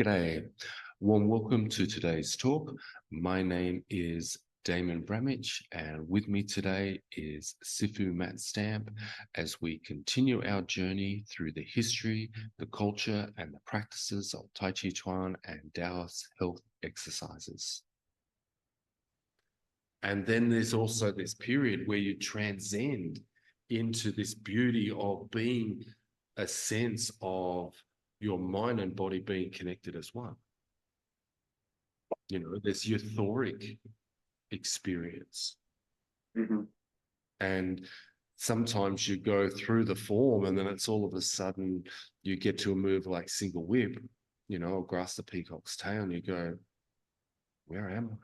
G'day. Warm welcome to today's talk. My name is Damon Bramich, and with me today is Sifu Matt Stampe as we continue our journey through the history, the culture, and the practices of Tai Chi Chuan and Taoist health exercises. And then there's also this period where you transcend into this beauty of being a sense of your mind and body being connected as one. You know, this euphoric experience. Mm-hmm. And sometimes you go through the form and then it's all of a sudden you get to a move like single whip, you know, or grasp the peacock's tail, and you go, where am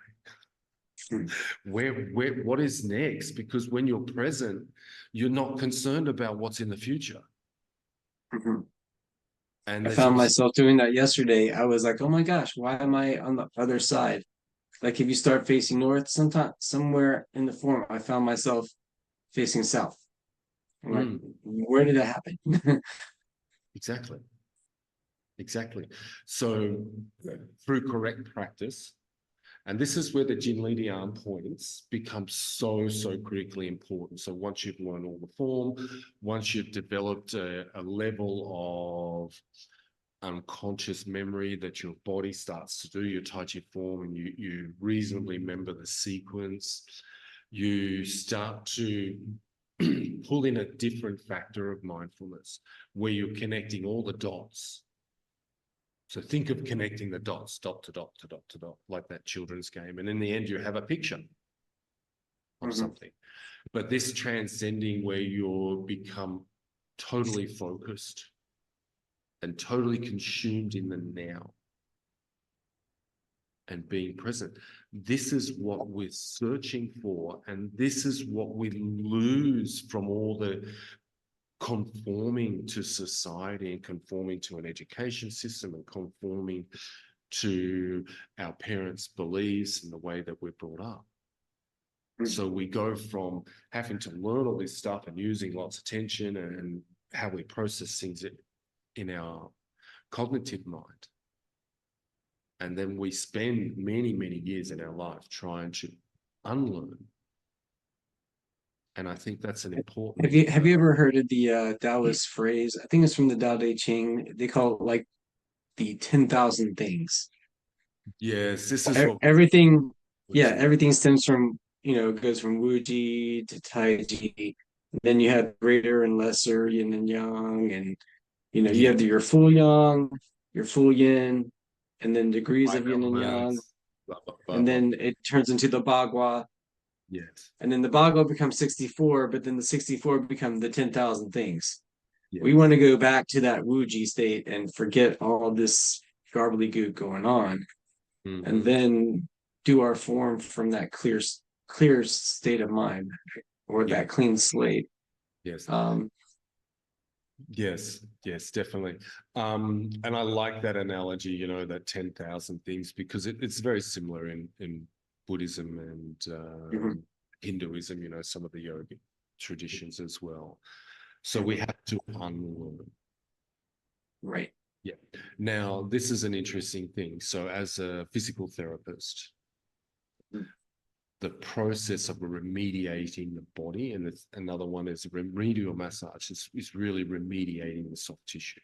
I? What is next? Because when you're present, you're not concerned about what's in the future. Mm-hmm. And I found myself doing that yesterday. I was like, oh my gosh, why am I on the other side? Like if you start facing north, somewhere in the form, I found myself facing south. I'm like, where did that happen? Exactly. So through correct practice, and this is where the Jin Li Dian points become so critically important. So once you've learned all the form, once you've developed a level of unconscious memory that your body starts to do your Tai Chi form, and you reasonably remember the sequence, you start to pull in a different factor of mindfulness where you're connecting all the dots. So think of connecting the dots, dot to dot to dot to dot, like that children's game. And in the end, you have a picture of something. But this transcending where you become totally focused and totally consumed in the now and being present. This is what we're searching for. And this is what we lose from all the conforming to society and conforming to an education system and conforming to our parents' beliefs and the way that we're brought up. So we go from having to learn all this stuff and using lots of tension and how we process things in our cognitive mind. And then we spend many years in our life trying to unlearn. And I think that's an important. Have you ever heard of the Taoist phrase? I think it's from the Tao Te Ching. They call it like the 10,000 things. Yes, this is what everything. Yeah, everything stems from, it goes from Wuji to Tai Chi. Then you have greater and lesser yin and yang, and you have your full yang, your full yin, and then degrees of yin and yang, and then it turns into the Bagua. Yes. And then the Bagua becomes 64, but then the 64 become the 10,000 things. Yes. We want to go back to that Wuji state and forget all this gobbledygook going on, and then do our form from that clear state of mind, or that clean slate. Yes. Yes, definitely. And I like that analogy, that 10,000 things, because it's very similar in Buddhism and Hinduism, some of the yogic traditions as well. So we have to unlearn. Right. Yeah. Now, this is an interesting thing. So as a physical therapist, the process of remediating the body, and another one is remedial massage, is really remediating the soft tissue,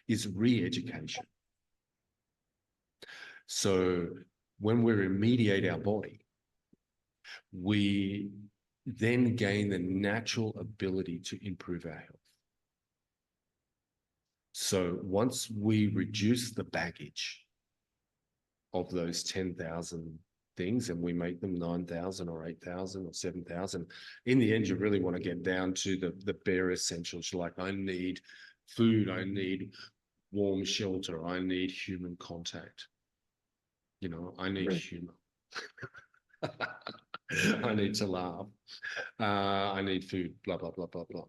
is re-education. So when we remediate our body, we then gain the natural ability to improve our health. So once we reduce the baggage of those 10,000 things and we make them 9,000 or 8,000 or 7,000, in the end, you really want to get down to the bare essentials. Like, I need food, I need warm shelter, I need human contact. I need humor. I need to laugh. I need food, blah, blah, blah, blah, blah.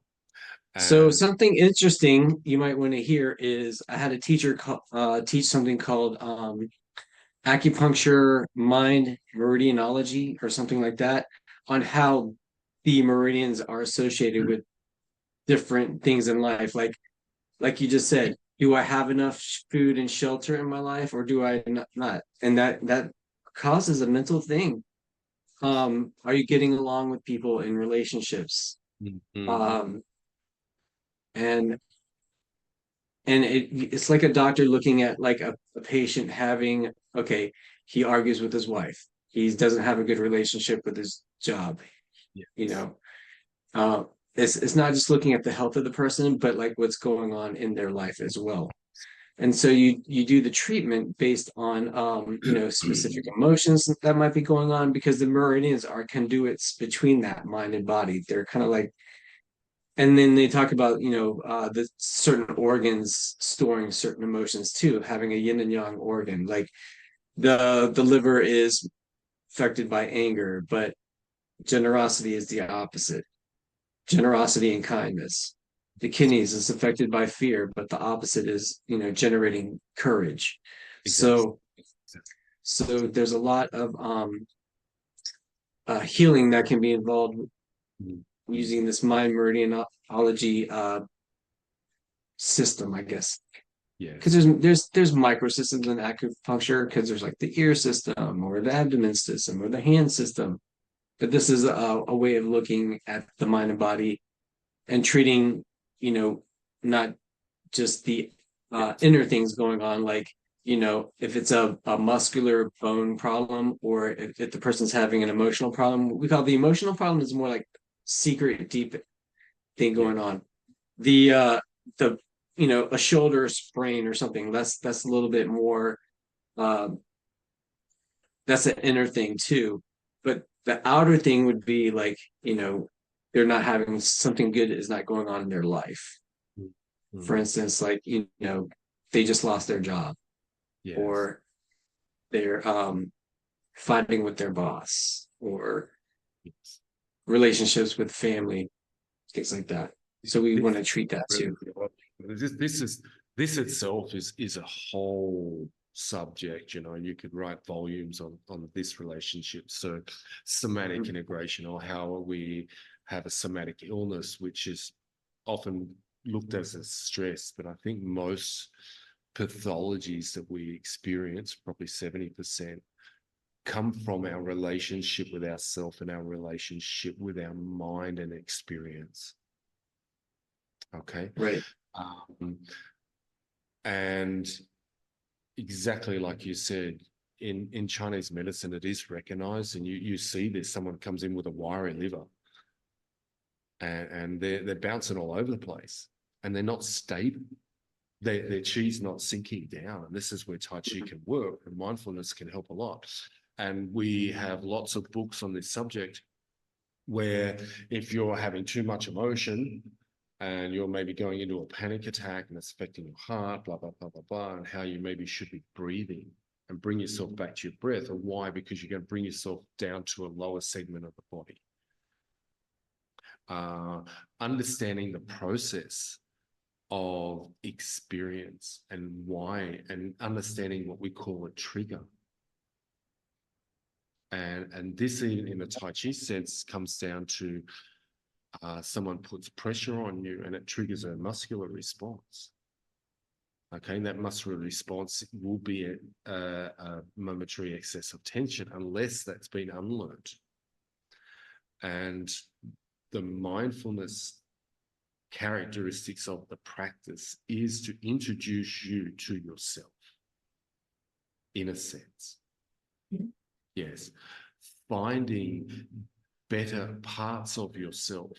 So something interesting you might want to hear is I had a teacher teach something called acupuncture mind meridianology or something like that, on how the meridians are associated with different things in life. Like you just said, do I have enough food and shelter in my life, or do I not? And that causes a mental thing. Are you getting along with people in relationships? Mm-hmm. Um, and it's like a doctor looking at like a patient having, okay, he argues with his wife. He doesn't have a good relationship with his job, you Yes. know. Uh, it's not just looking at the health of the person, but like what's going on in their life as well. And so you do the treatment based on specific emotions that might be going on, because the meridians are conduits between that mind and body. They're kind of like, and then they talk about the certain organs storing certain emotions too, having a yin and yang organ. Like the liver is affected by anger, but generosity is the opposite. Generosity and kindness. The kidneys is affected by fear, but the opposite is generating courage. Exactly. So there's a lot of healing that can be involved Mm-hmm. using this mind meridianology system, I guess. Because Yes. there's microsystems in acupuncture, because there's like the ear system or the abdomen system or the hand system. But this is a way of looking at the mind and body and treating, not just the Yes. inner things going on, like, if it's a muscular bone problem, or if the person's having an emotional problem. We call the emotional problem is more like secret deep thing Yeah. going on. The a shoulder sprain or something, that's a little bit more, um that's an inner thing too. But the outer thing would be like, they're not having something good is not going on in their life. For Mm-hmm. instance, like, they just lost their job, Yes. or they're fighting with their boss, or Yes. relationships with family, things like that. So we This want to treat that really, too. this itself is a whole subject, you could write volumes on this relationship. So somatic Mhm. integration, or how we have a somatic illness, which is often looked as a stress, but I think most pathologies that we experience, probably 70%, come from our relationship with ourself and our relationship with our mind and experience. Okay. Right. Um, and exactly like you said, in Chinese medicine, it is recognized, and you see this. Someone comes in with a wiry liver, and they're bouncing all over the place, and they're not stable. Their chi's not sinking down. And this is where Tai Chi can work, and mindfulness can help a lot. And we have lots of books on this subject, where if you're having too much emotion and you're maybe going into a panic attack and it's affecting your heart, blah, blah, blah, blah, blah, and how you maybe should be breathing and bring yourself back to your breath. And why? Because you're going to bring yourself down to a lower segment of the body. Understanding the process of experience and why, and understanding what we call a trigger. And this, in a Tai Chi sense, comes down to someone puts pressure on you and it triggers a muscular response. Okay, and that muscular response will be a momentary excess of tension, unless that's been unlearned. And the mindfulness characteristics of the practice is to introduce you to yourself, in a sense. Yes, finding better parts of yourself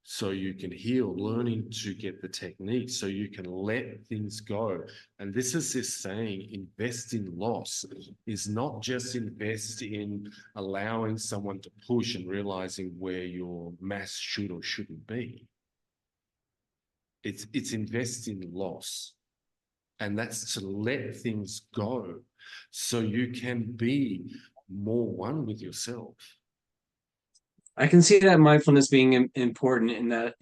so you can heal, learning to get the technique so you can let things go. And this is this saying, invest in loss, is not just invest in allowing someone to push and realizing where your mass should or shouldn't be. It's invest in loss. And that's to let things go so you can be more one with yourself. I can see that mindfulness being important in that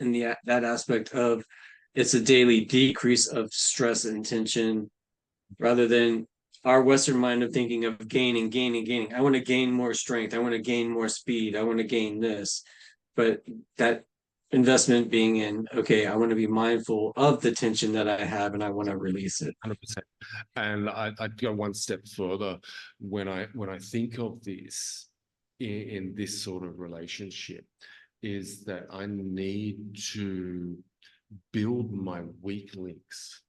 aspect of, it's a daily decrease of stress and tension, rather than our Western mind of thinking of gaining, gaining, gaining. I want to gain more strength. I want to gain more speed. I want to gain this. But that 100%. being in, okay, I want to be mindful of the tension that I have and I want to release it. And I'd go one step further when I think of this in this sort of relationship, is that I need to build my weak links.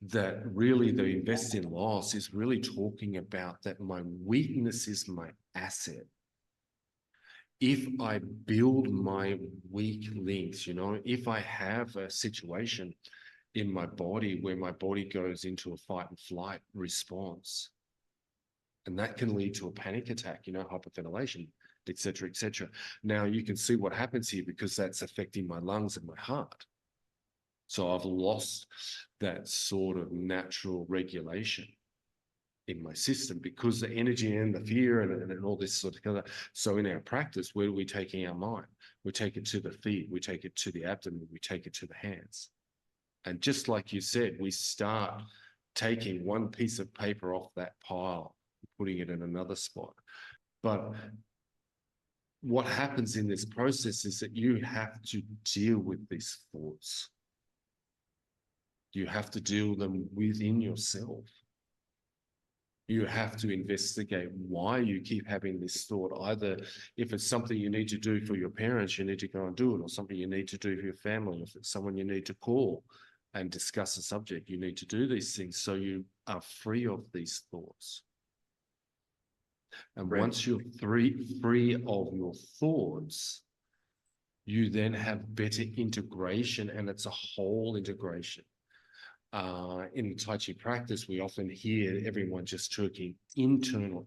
That really the invest in loss is really talking about that my weakness is my asset. If I build my weak links, if I have a situation in my body where my body goes into a fight and flight response, and that can lead to a panic attack, hyperventilation, etc., etc. Now you can see what happens here, because that's affecting my lungs and my heart. So I've lost that sort of natural regulation in my system because the energy and the fear and all this sort of. So in our practice, where are we taking our mind? We take it to the feet, we take it to the abdomen, we take it to the hands. And just like you said, we start taking one piece of paper off that pile, putting it in another spot. But what happens in this process is that you have to deal with these thoughts. You have to deal with them within yourself. You have to investigate why you keep having this thought. Either if it's something you need to do for your parents, you need to go and do it, or something you need to do for your family. If it's someone you need to call and discuss a subject, you need to do these things so you are free of these thoughts. And once you're free of your thoughts, you then have better integration, and it's a whole integration. In Tai Chi practice, we often hear everyone just talking internal.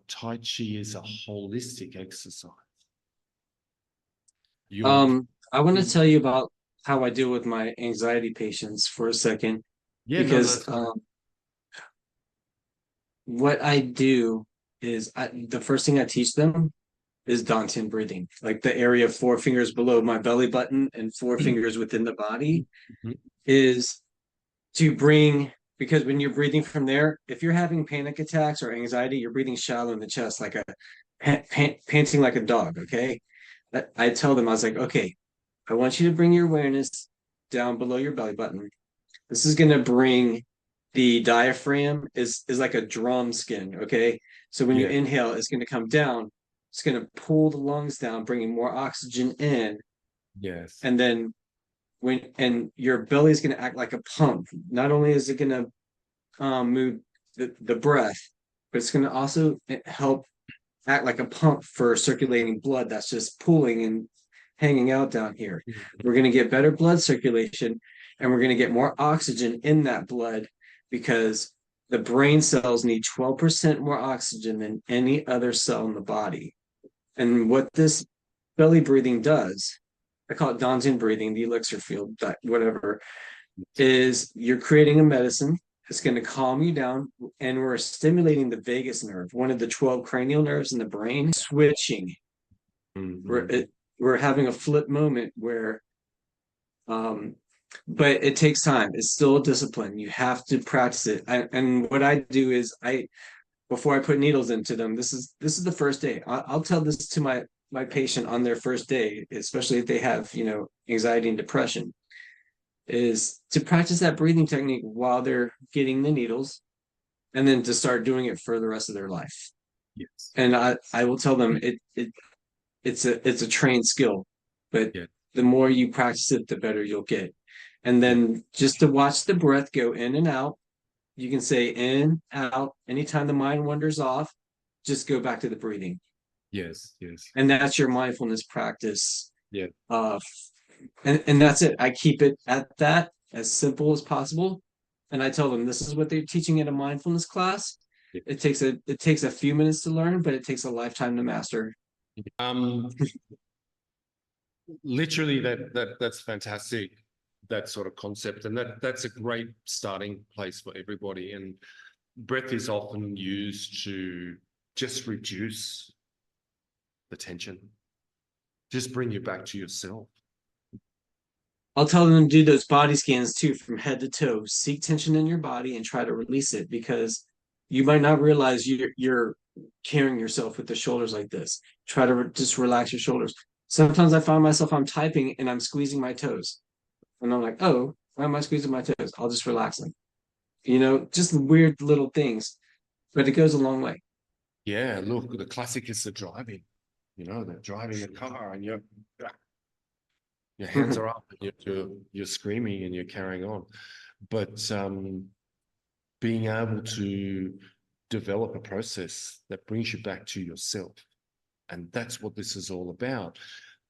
Tai Chi is a holistic exercise. I want to tell you about how I deal with my anxiety patients for a second, because what I do is the first thing I teach them is Dantian breathing, like the area of 4 fingers below my belly button and 4 fingers within the body, is to bring, because when you're breathing from there, if you're having panic attacks or anxiety, you're breathing shallow in the chest, like panting like a dog. Okay. I tell them, I was like, okay, I want you to bring your awareness down below your belly button. This is going to bring the diaphragm is like a drum skin. Okay. So when you inhale, it's going to come down. It's going to pull the lungs down, bringing more oxygen in. Yes. And then and your belly is going to act like a pump. Not only is it going to move the breath, but it's going to also help act like a pump for circulating blood that's just pooling and hanging out down here. We're going to get better blood circulation, and we're going to get more oxygen in that blood, because the brain cells need 12% more oxygen than any other cell in the body. And what this belly breathing does, I call it Dantian breathing, the elixir field, whatever, is you're creating a medicine. It's going to calm you down, and we're stimulating the vagus nerve, one of the 12 cranial nerves in the brain, switching. We're having a flip moment where, but it takes time. It's still a discipline. You have to practice it. And what I do is before I put needles into them, this is the first day. I'll tell this to my patient on their first day, especially if they have, anxiety and depression, is to practice that breathing technique while they're getting the needles, and then to start doing it for the rest of their life. Yes. And I will tell them it's a trained skill, but the more you practice it, the better you'll get. And then just to watch the breath go in and out. You can say in, out. Anytime the mind wanders off, just go back to the breathing. Yes. And that's your mindfulness practice. Yeah. And that's it. I keep it at that, as simple as possible. And I tell them this is what they're teaching in a mindfulness class. Yeah. It takes a few minutes to learn, but it takes a lifetime to master. Literally that's fantastic, that sort of concept, and that's a great starting place for everybody. And breath is often used to just reduce the tension, just bring you back to yourself. I'll tell them to do those body scans too, from head to toe. Seek tension in your body and try to release it, because you might not realize you're carrying yourself with the shoulders like this. Try to just relax your shoulders. Sometimes I find myself, I'm typing and I'm squeezing my toes, and I'm like, oh, why am I squeezing my toes? I'll just relax them. Just weird little things, but it goes a long way. Yeah, look, the classic is the driving. They're driving the car and your hands are up and you're screaming and you're carrying on. But being able to develop a process that brings you back to yourself. And that's what this is all about.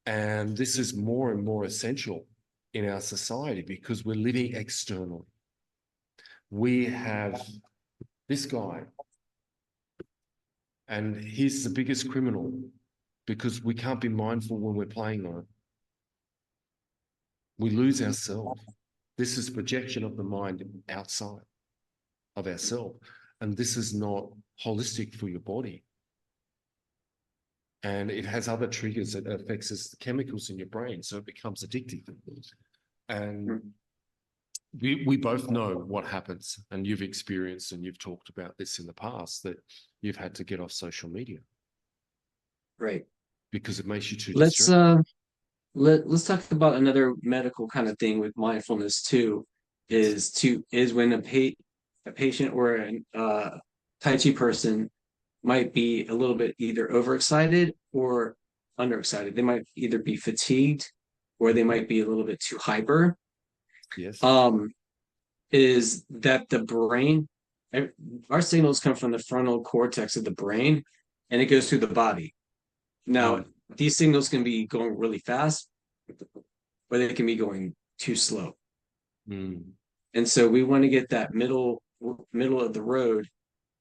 And this is more and more essential in our society because we're living externally. We have this guy, and he's the biggest criminal because we can't be mindful when we're playing on it. We lose ourselves. This is projection of the mind outside of ourselves. And this is not holistic for your body. And it has other triggers that affects the chemicals in your brain. So it becomes addictive. And we both know what happens. And you've experienced and you've talked about this in the past, that you've had to get off social media. Right. Because it makes you too Let's distracted. let's talk about another medical kind of thing with mindfulness too. Yes. Is when a patient or a Tai Chi person might be a little bit either overexcited or underexcited. They might either be fatigued or they might be a little bit too hyper. Yes. Um, is that the brain, our signals come from the frontal cortex of the brain and it goes through the body. Now, Mm. these signals can be going really fast, or they can be going too slow. Mm. And so we want to get that middle of the road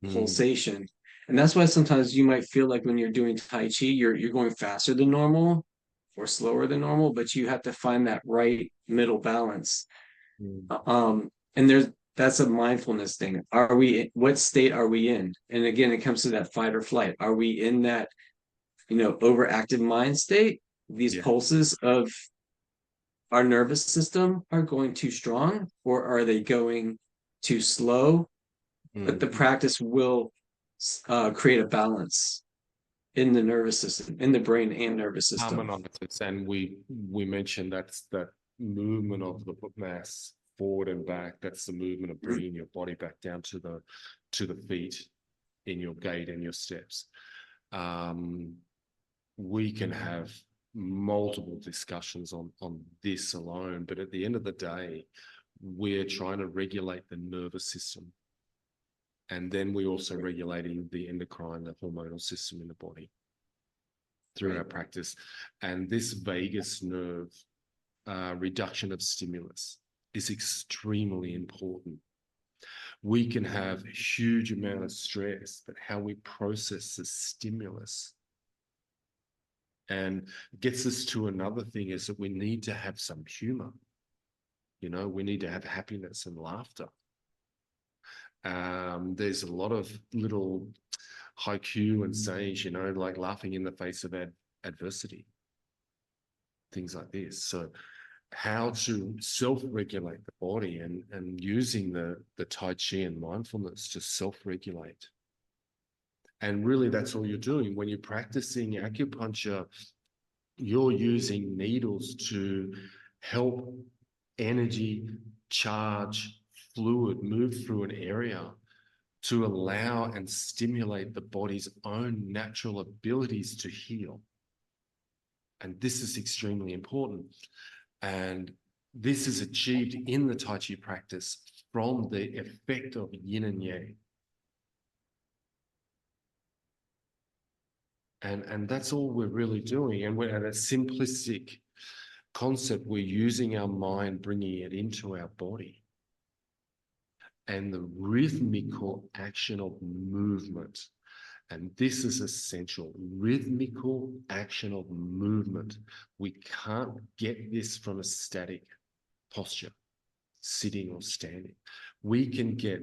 Mm. pulsation. And that's why sometimes you might feel like when you're doing Tai Chi, you're going faster than normal or slower than normal, but you have to find that right middle balance. Mm. And that's a mindfulness thing. What state are we in? And again, it comes to that fight or flight. Are we in that, overactive mind state? These Yeah. pulses of our nervous system are going too strong, or are they going too slow? But the Mm. practice will create a balance in the nervous system, in the brain and nervous system. Harmonizes, and we mentioned that's that movement of the mass forward and back. That's the movement of bringing your body back down to the feet in your gait and your steps. We can have multiple discussions on this alone, but at the end of the day, we're trying to regulate the nervous system. And then we're also regulating the endocrine, the hormonal system in the body through Right. our practice. And this vagus nerve reduction of stimulus is extremely important. We can have a huge amount of stress, but how we process the stimulus and gets us to another thing is that we need to have some humor. We need to have happiness and laughter. There's a lot of little haiku and sayings, like laughing in the face of adversity, things like this. So how to self-regulate the body and using the Tai Chi and mindfulness to self-regulate. And really that's all you're doing. When you're practicing acupuncture, you're using needles to help energy, charge, fluid move through an area to allow and stimulate the body's own natural abilities to heal. And this is extremely important. And this is achieved in the Tai Chi practice from the effect of yin and yang. And that's all we're really doing. And we're at a simplistic concept. We're using our mind, bringing it into our body. And the rhythmical action of movement. And this is essential, rhythmical action of movement. We can't get this from a static posture, sitting or standing. We can get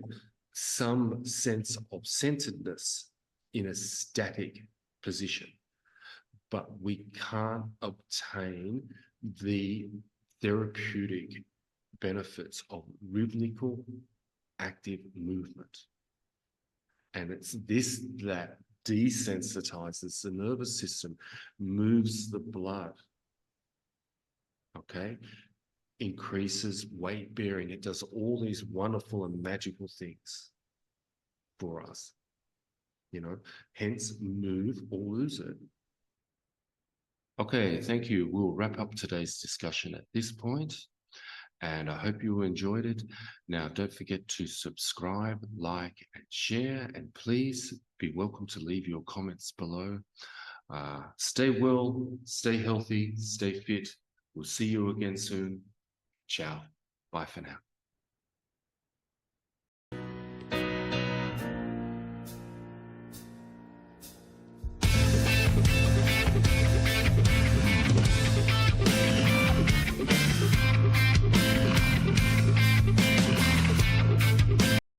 some sense of centeredness in a static position, but we can't obtain the therapeutic benefits of rhythmical active movement. And it's this that desensitizes the nervous system, moves the blood, okay? Increases weight bearing. It does all these wonderful and magical things for us, you know, hence move or lose it. Okay, thank you. We'll wrap up today's discussion at this point, and I hope you enjoyed it. Now, don't forget to subscribe, like, and share, and please be welcome to leave your comments below. Stay well, stay healthy, stay fit. We'll see you again soon. Ciao. Bye for now.